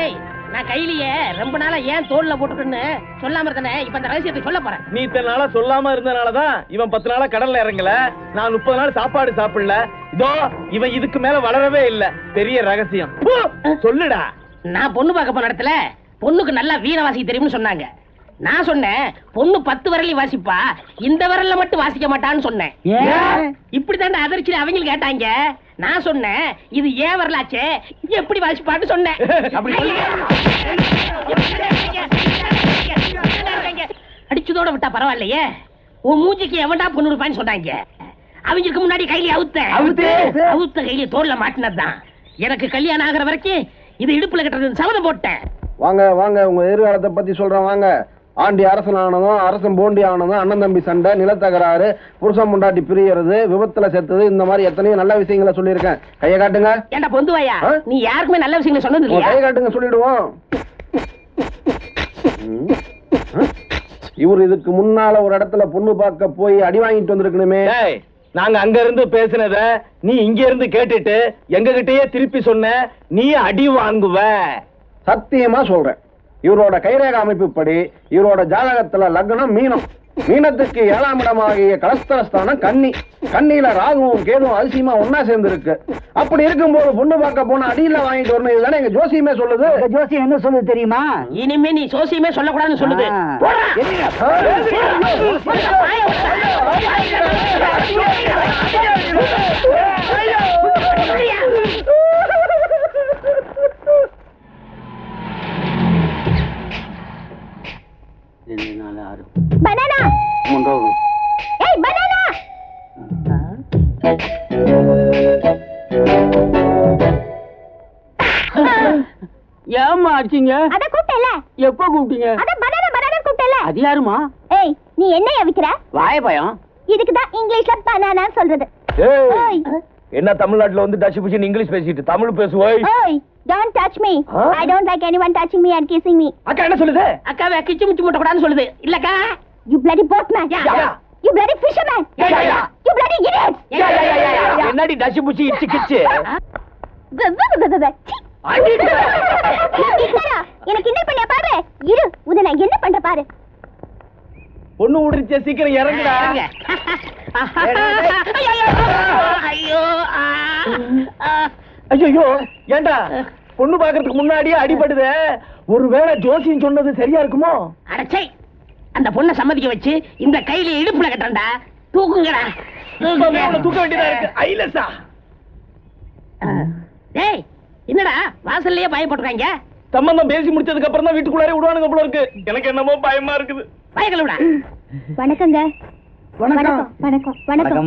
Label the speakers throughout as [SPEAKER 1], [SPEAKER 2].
[SPEAKER 1] ஏய் நான் கையிலேயே ரொம்ப நாளா ஏன் தோல்ல போட்டுக்கன்னு சொல்லாம இருந்தனே இப்ப அந்த ரகசியத்தை சொல்ல போறேன்.
[SPEAKER 2] நீ இத்தனை நாளா சொல்லாம இருந்தனாலதான் இவன் 10 நாளா கடல்ல இறங்கல, நான் 30 நாள் சாப்பாடு சாப்பிடல. இதோ இவன் இதுக்கு மேல வளரவே இல்ல. பெரிய ரகசியம் சொல்லுடா.
[SPEAKER 1] நான் பொண்ணு பார்க்க போன இடத்துல பொண்ணுக்கு நல்லா வீண வாசிக்க தெரியும்னு சொன்னாங்க. நான் சொன்னேன் பொண்ணு 10 விரலையும் வாசிப்பா, இந்த விரல்ல மட்டும் வாசிக்க மாட்டான்னு சொன்னேன். இப்படித்தான் அதிர்ச்சி அவங்க கேட்டாங்க. நான் சொன்னேன் இது ஏன் வரலாச்சே எப்படி வாசிப்பான்னு சொன்னேன். அடிச்சதோட விட்டா பரவாயில்லையே, உன் மூஞ்சிக்கு எவன்டா பொண்ணு இருப்பான்னு சொன்னாங்க. அவங்களுக்கு முன்னாடி கையில அவுத்த கையில தோல்ல மாட்டினதுதான். எனக்கு கல்யாணம் ஆகிற வரைக்கும் இது இடுப்புல கட்டுறது சபதம் போட்டேன்.
[SPEAKER 3] வாங்க வாங்க, உங்க எதிர்காலத்தை பத்தி சொல்றேன் வாங்க. ஆண்டி அரசன் ஆனதும் அரசன் போண்டி ஆனதும் அண்ணன் தம்பி சண்டை, நிலத்தகராறு, புருஷன் முண்டாட்டி பிரியறது, விபத்துல செத்தது, இந்த மாதிரி எத்தனையோ நல்ல விஷயங்களை சொல்லியிருக்கேன். கையை காட்டுங்க.
[SPEAKER 1] ஏண்டா பொந்துவாயா, நீ யாருக்குமே நல்ல விஷயங்களை சொன்னது இல்லையா?
[SPEAKER 3] கையை காட்டுங்க சொல்லிடுவோம். இவர் இதுக்கு முன்னால ஒரு இடத்துல பொண்ணு பார்க்க போய் அடி வாங்கிட்டு வந்திருக்கணுமே.
[SPEAKER 2] நாங்க அங்க இருந்து பேசினத நீ இங்க இருந்து கேட்டுட்டு எங்க கிட்டயே திருப்பி சொன்ன, நீ அடி வாங்குவ.
[SPEAKER 3] சத்தியமா சொல்றேன், இவரோட கைரேக அமைப்புப்படி இவரோட ஜாதகத்துல லக்னம் மீனம், மீனத்துக்கு 7ஆம் இடமாகிய கலஸ்தரஸ்தானம் கன்னி, கன்னியில ராகுவும் கேதுவும் அதிசயமா ஒன்னா சேர்ந்து இருக்கு. அப்படி இருக்கும்போது பொண்ணு பார்க்க போன அடியில வாங்கிட்டு வரணும், இதுதானே எங்க ஜோசியமே சொல்லுது.
[SPEAKER 4] ஜோசியம் என்ன சொல்லுது தெரியுமா?
[SPEAKER 1] இனிமே நீ ஜோசியமே சொல்லக்கூடாதுன்னு சொல்லுது.
[SPEAKER 4] பனானா ஏய் பனானா
[SPEAKER 1] ஏம்மா அடிச்சீங்க?
[SPEAKER 4] அத கூட்டல.
[SPEAKER 1] எப்ப கூப்பிட்டீங்க?
[SPEAKER 4] அத பனானா பனானா கூட்டல.
[SPEAKER 1] அது யாருமா?
[SPEAKER 4] ஏய் நீ என்ன விக்கிற?
[SPEAKER 1] வாய பயம்.
[SPEAKER 4] இதுக்கு தான் இங்கிலீஷ்ல பனானா சொல்றது.
[SPEAKER 2] ஏய் என்ன தமிழ்நாட்டுல வந்து டச் புஷ் இங்கிலீஷ் பேசிட்டு தமிழ் பேசுவோய்.
[SPEAKER 4] ஏய் don't touch me. I don't like anyone touching me and kissing me.
[SPEAKER 2] அக்கா என்ன சொல்லுது?
[SPEAKER 1] அக்காவை கிச்சு முச்சு முட்ட கூடாதுன்னு சொல்லுது. இல்லக்கா
[SPEAKER 4] You bloody boatman. You bloody fisherman. You bloody idiot.
[SPEAKER 2] என்னடி டச் புஷ் இச்சு கிச்சு?
[SPEAKER 4] எனக்கு என்ன பண்ண பாரு. இரு உன்னை நான் என்ன பண்ற பாரு.
[SPEAKER 2] பொண்ணு ஊடிச்சே, சீக்கிரம் இறங்குடா.
[SPEAKER 1] ஐயோ
[SPEAKER 2] ஐயோ ஏண்டா பொண்ணு பாக்குறதுக்கு முன்னாடியே அடிபடுத? ஒருவேளை ஜோசியம் சொன்னது சரியா இருக்குமோ?
[SPEAKER 1] அடச்சை, அந்த பொண்ணை சம்மதிக்க வச்சு இந்த கையில இடுப்புல கட்டண்டா. தூக்குங்கடா.
[SPEAKER 2] தூக்க வேண்டியதா இருக்கு. ஐலசா
[SPEAKER 1] டேய் என்னடா வாசல்லையே பயம் போட்டுருக்காங்க?
[SPEAKER 2] சம்பந்தம் பேசி முடிச்சதுக்கு அப்புறம் தான் வீட்டுக்குள்ளாரே விடுவானுங்க போல இருக்கு. எனக்கு என்னமோ பயமா இருக்குது.
[SPEAKER 1] பயக்கல விடா.
[SPEAKER 4] வணக்கங்க. வணக்கம் வணக்கம் வணக்கம்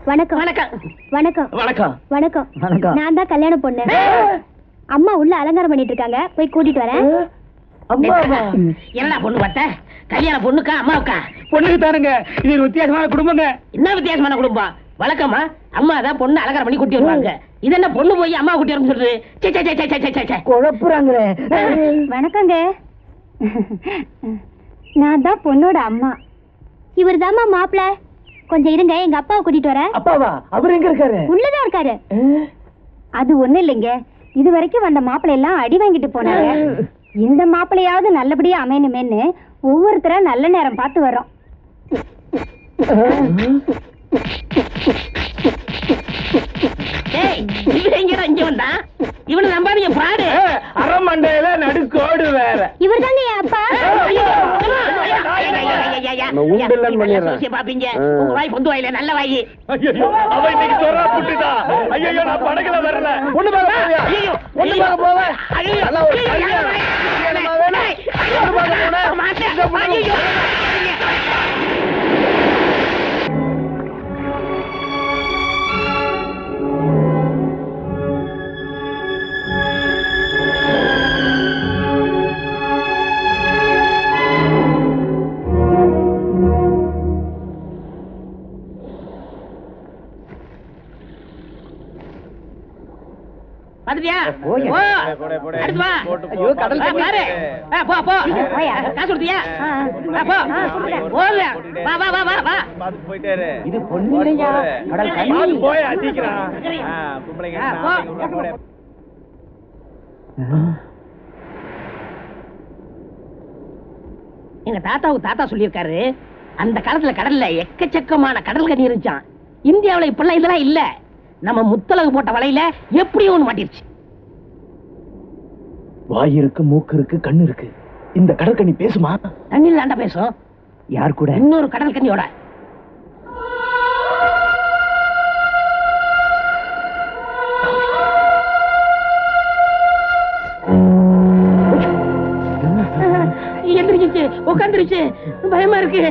[SPEAKER 4] வணக்கம் வணக்கம்
[SPEAKER 2] வணக்கம்
[SPEAKER 4] வணக்கம் வணக்கம். நான் தான் கல்யாண பொண்ணு. அம்மா உள்ள அலங்காரம் பண்ணிட்டு இருக்காங்க, போய் கூட்டிட்டு வரேன்.
[SPEAKER 1] என்னடா பொண்ணு பார்த்த? கல்யாண பொண்ணுக்கா அம்மாவுக்கா?
[SPEAKER 2] பொண்ணுக்கு தானுங்க. இது ஒரு வித்தியாசமான குடும்பங்க.
[SPEAKER 1] என்ன வித்தியாசமான குடும்பம்? வழக்கமா அம்மா தான் பொண்ணு அலங்காரம் பண்ணி கூட்டி வருவாங்க. இது என்ன பொண்ணு போய் அம்மா கூட்டி வரும்னு சொல்றது?
[SPEAKER 4] குழப்புறாங்களே. வணக்கங்க, நான் தான் பொண்ணோட அம்மா. இவர் தாம்மா மாப்பிள்ள. கொஞ்சம் இருங்க, எங்க அப்பாவை கூட்டிட்டு வரேன்.
[SPEAKER 2] அப்பாவா? அவர் எங்க இருக்காரு?
[SPEAKER 4] உள்ளதான் இருக்காரு. அது ஒண்ணு இல்லைங்க, இது வரைக்கும் வந்த மாப்பிள்ளை எல்லாம் அடி வாங்கிட்டு போனாங்க. இந்த மாப்பிள்ளையாவது நல்லபடியா அமையணுமேன்னு ஒவ்வொருத்தரா நல்ல நேரம் பார்த்து வரோம்.
[SPEAKER 1] இங்க வந்தா இவனை நம்பாதீங்க பாடு.
[SPEAKER 2] அரமண்டையில நடுக்கோடு வேற.
[SPEAKER 4] இவர் தாங்க என் அப்பா.
[SPEAKER 1] பாப்பீங்க உங்க வாய் பொந்து வாயில நல்ல வாயி.
[SPEAKER 2] அவ இன்னைக்கு சொரா புட்டுதா. ஐயோ நான் படகுல வரல. பொண்ணு பாக்க போறியா? ஐயோ பொண்ணு பாக்க போவே. நல்லா ஒரு கல்யாணம் வேணும். பொண்ணு பாக்க போறேன். ஐயோ
[SPEAKER 1] பாத்துட்டியா? அடுத்து வா. ஐயோ கடல் பாரு. போ போ. காசு கொடுத்தியா? போ. ஓடு. வா வா வா வா வா.
[SPEAKER 2] பாத்து போயிட்டே இரு.
[SPEAKER 4] இது பொண்ணு இல்லையா? கடல் கனி.
[SPEAKER 2] பாத்து போய் சீக்கிரம். பொம்பளைங்க
[SPEAKER 1] எங்க தாத்தாவுக்கு தாத்தா சொல்லியிருக்காரு, அந்த காலத்துல கடல்ல எக்கச்சக்கமான கடல் கண்ணி இருந்துச்சான். இந்தியாவுல இப்பெல்லாம் இதெல்லாம் இல்ல. நம்ம முத்தலகு போட்ட வலையில எப்படியும் ஒண்ணு மாட்டிருச்சு.
[SPEAKER 2] வாய் இருக்கு, மூக்கு இருக்கு, கண்ணு இருக்கு. இந்த கடற்கண்ணி பேசுமா?
[SPEAKER 1] தண்ணியில் தாண்டா பேசும்.
[SPEAKER 2] யார் கூட?
[SPEAKER 1] இன்னொரு கடல் கண்ணியோட. எந்திரிச்சு உட்காந்துருச்சு, பயமா இருக்கு.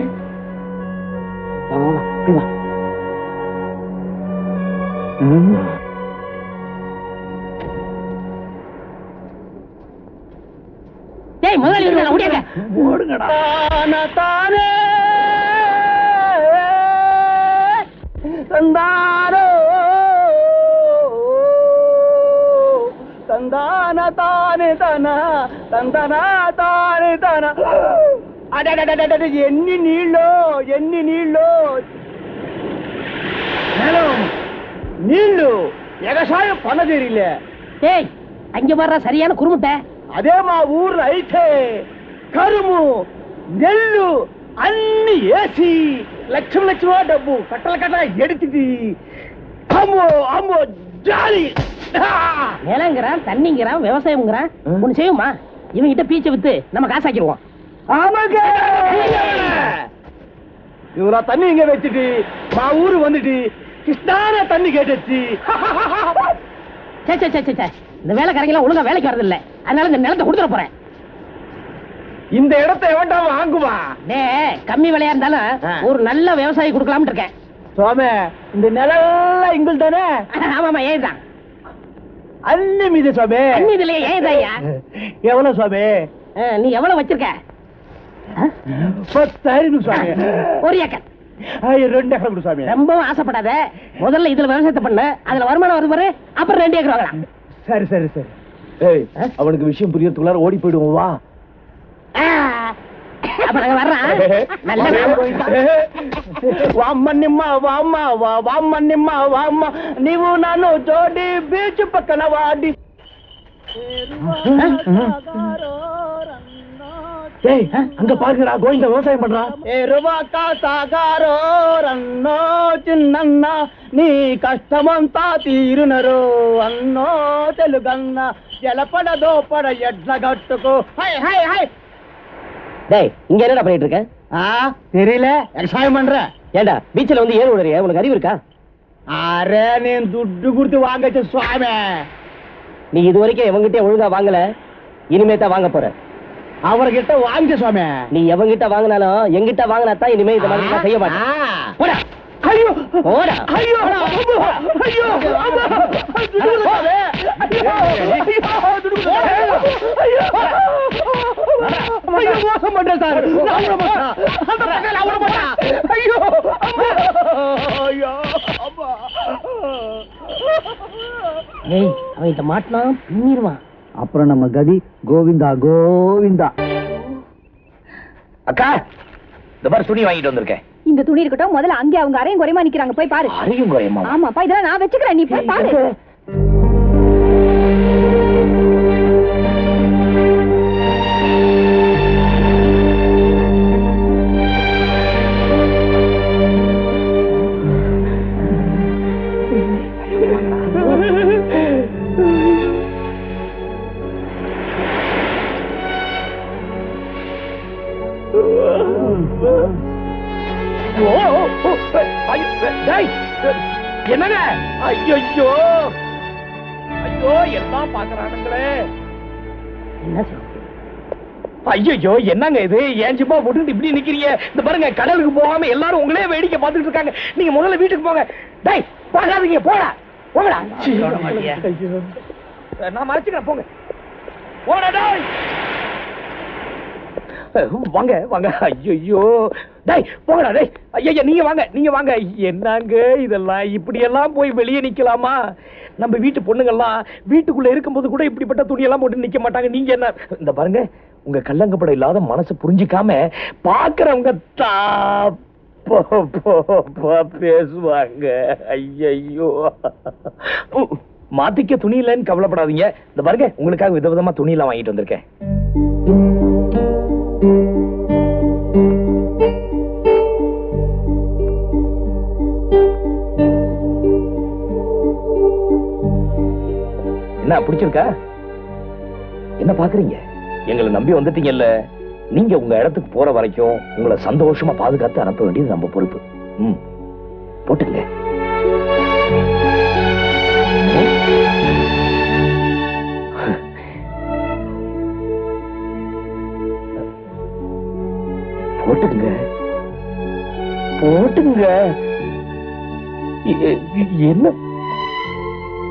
[SPEAKER 1] டேய் முதலாளி வந்து ஓடியாங்க.
[SPEAKER 2] ஓடுங்கடா. தானே தந்தாரோ தந்தான தானே தானா தந்தனா தானே தானா. அட எண்ணி நீளோ எண்ணி நீளோ மேலும் நீளு எகசாயம் பண்ண தெரியல.
[SPEAKER 1] டேய் அங்க வர்ற சரியான குறுமுட்டை.
[SPEAKER 2] అదే మా ఊర్లో అయితే కరుము నెల్లు అన్ని వేసి లక్షల లక్షల డబ్బు కట్టల కట్టల ఎడిచింది. అమ్మో అమ్మో జాలి.
[SPEAKER 1] நிலங்கிறான், தண்ணிங்கிறான், விவசாயம்ங்கிறான். ஒண்ணு செய்யுமா? இவங்கிட்ட பீச்சை வித்து நம்ம காசாக்கிடுவோம்.
[SPEAKER 2] ஆமாங்க. இவரா தண்ணி இங்க வச்சுட்டு மா ஊரு வந்துட்டு கிருஷ்ணான தண்ணி கேட்டுச்சு.
[SPEAKER 1] சே சே சே சே, இந்த வேலைக்காரங்க ஒழுங்கா வேலைக்கு வரது இல்ல. அதனால இந்த நிலத்தை கொடுத்துட போறேன்.
[SPEAKER 2] இந்த இடத்தை எவன்டா வாங்குவா?
[SPEAKER 1] டே கம்மி விலையா இருந்தாலும் ஒரு நல்ல விவசாயி கொடுக்கலாம்னு இருக்கேன்.
[SPEAKER 2] சுவாமி இந்த நிலம் எங்கள் தானே?
[SPEAKER 1] ஆமாமா ஏதான்
[SPEAKER 2] அன்னி மீது சுவாமி.
[SPEAKER 1] அன்னி இதுலயே ஏதாயா?
[SPEAKER 2] எவ்வளவு சுவாமி?
[SPEAKER 1] நீ எவ்வளவு வச்சிருக்க?
[SPEAKER 2] 10,000 சுவாமி.
[SPEAKER 1] ஒரு ஏக்கர்.
[SPEAKER 2] 2 ஏக்கர் கொடு சுவாமி.
[SPEAKER 1] ரொம்பவும் ஆசைப்படாத. முதல்ல இதுல விவசாயத்தை பண்ணு, அதுல வருமானம் வருது பாரு, அப்புறம் 2 ஏக்கர் வாங்கலாம்.
[SPEAKER 2] சரி சரி சரி. ஏய் அவனுக்கு விஷயம் புரியறதுக்குள்ளார ஓடி போயிடுவோம் வா.
[SPEAKER 1] அப்ப நாங்க வர்றோம். நல்ல
[SPEAKER 2] వామ్మనిమ్మ వామ్మ వామ్మనిమ్మ వామ్మ నీవు నన్ను జోడి బీచ్ పక్కన వాడి. ஏய் அங்க பாருங்கடா, கோவிந்த விவசாயம் பண்றான். ఎరువాక సాగారో రన్నో చిన్నన్న నీ కష్టమంతా తీరునరో అన్నో తెలుగన్న జలపడ దోపడ ఎడ్ల గట్టుకో. High high high.
[SPEAKER 1] டேய் இங்க என்னடா பண்ணிட்டு இருக்க?
[SPEAKER 2] தெரியல, விவசாயம் பண்ற.
[SPEAKER 1] ஏண்டா பீச்சில் வந்து ஏறு விடுறியா? உனக்கு அறிவு இருக்கா?
[SPEAKER 2] அரே నేను దుడ్డు గుర్తు వాంగచ్చు స్వామి.
[SPEAKER 1] நீ இது வரைக்கும் எவங்கிட்ட ஒழுங்கா வாங்கல, இனிமே தான் வாங்க போற.
[SPEAKER 2] அவர்கிட்ட வாங்க சுவாமி.
[SPEAKER 1] நீ எவங்கிட்ட வாங்கினாலும் எங்கிட்ட வாங்கினாத்தான் இனிமே இந்த மாதிரி நான் செய்ய மாட்டேன். போடா.
[SPEAKER 2] ஐயோ
[SPEAKER 1] போடா.
[SPEAKER 2] ஐயோ ஐயோ மோசம் பண்ண சார். ஐயோ
[SPEAKER 1] ஏய் அவன் இத மாட்டினா பின்னிடுவான்.
[SPEAKER 2] அப்புறம் நம்ம கதி கோவிந்தா கோவிந்தா.
[SPEAKER 5] அக்கா இந்த மாதிரி துணி வாங்கிட்டு வந்திருக்கேன்.
[SPEAKER 4] இந்த துணி இருக்கட்டும், முதல்ல அங்கே அவங்க அரையும் குறையமா நிக்கிறாங்க, போய் பாரு.
[SPEAKER 5] அரையும் குறையமா?
[SPEAKER 4] ஆமாப்பா, இதெல்லாம் நான் வச்சுக்கிறேன், நீ போய் பாரு.
[SPEAKER 2] என்னங்க? ஐயோ ஐயோ எல்லாம் பாக்குறானுங்களே.
[SPEAKER 1] என்ன சொல்ற?
[SPEAKER 2] ஐயோ என்னங்க இது? ஏன் சும்மா போட்டு இப்படி நிக்கிறீங்க? இந்த பாருங்க, கடலுக்கு போகாம எல்லாரும் உங்களே வேடிக்கை பார்த்துட்டு இருக்காங்க. நீங்க முதல்ல வீட்டுக்கு போங்க. டேய் பார்க்காதீங்க, போடா போங்கடா. நான் மறைச்சுக்கிறேன், போங்க போடா. டேய் வாங்க வாங்க. ஐயோ டேய் போங்கடா. டேய் ஐயா நீங்க வாங்க, நீங்க வாங்க. என்னங்க இதெல்லாம்? இப்படி எல்லாம் போய் வெளியே நிக்கலாமா? நம்ம வீட்டு பொண்ணுங்கெல்லாம் வீட்டுக்குள்ள இருக்கும்போது கூட இப்படிப்பட்ட துணியெல்லாம் போட்டு நிக்க மாட்டாங்க. நீங்க என்ன? இந்த பாருங்க, உங்க கள்ளங்கப்படம் இல்லாத மனசு புரிஞ்சிக்காம பாக்குறவங்க பேசுவாங்க. ஐயோ மாத்திக்க துணி இல்லைன்னு கவலைப்படாதீங்க. இந்த பாருங்க, உங்களுக்காக விதவிதமா துணி எல்லாம் வாங்கிட்டு வந்திருக்கேன். என்ன பிடிச்சிருக்கா? என்ன பாக்குறீங்க? எங்களை நம்பி வந்துட்டீங்கல்ல, நீங்க உங்க இடத்துக்கு போற வரைக்கும் உங்களை சந்தோஷமா பாதுகாத்து அனுப்ப வேண்டியது நம்ம பொறுப்பு. போட்டுங்க. போட்டுங்க போட்டுங்க. என்ன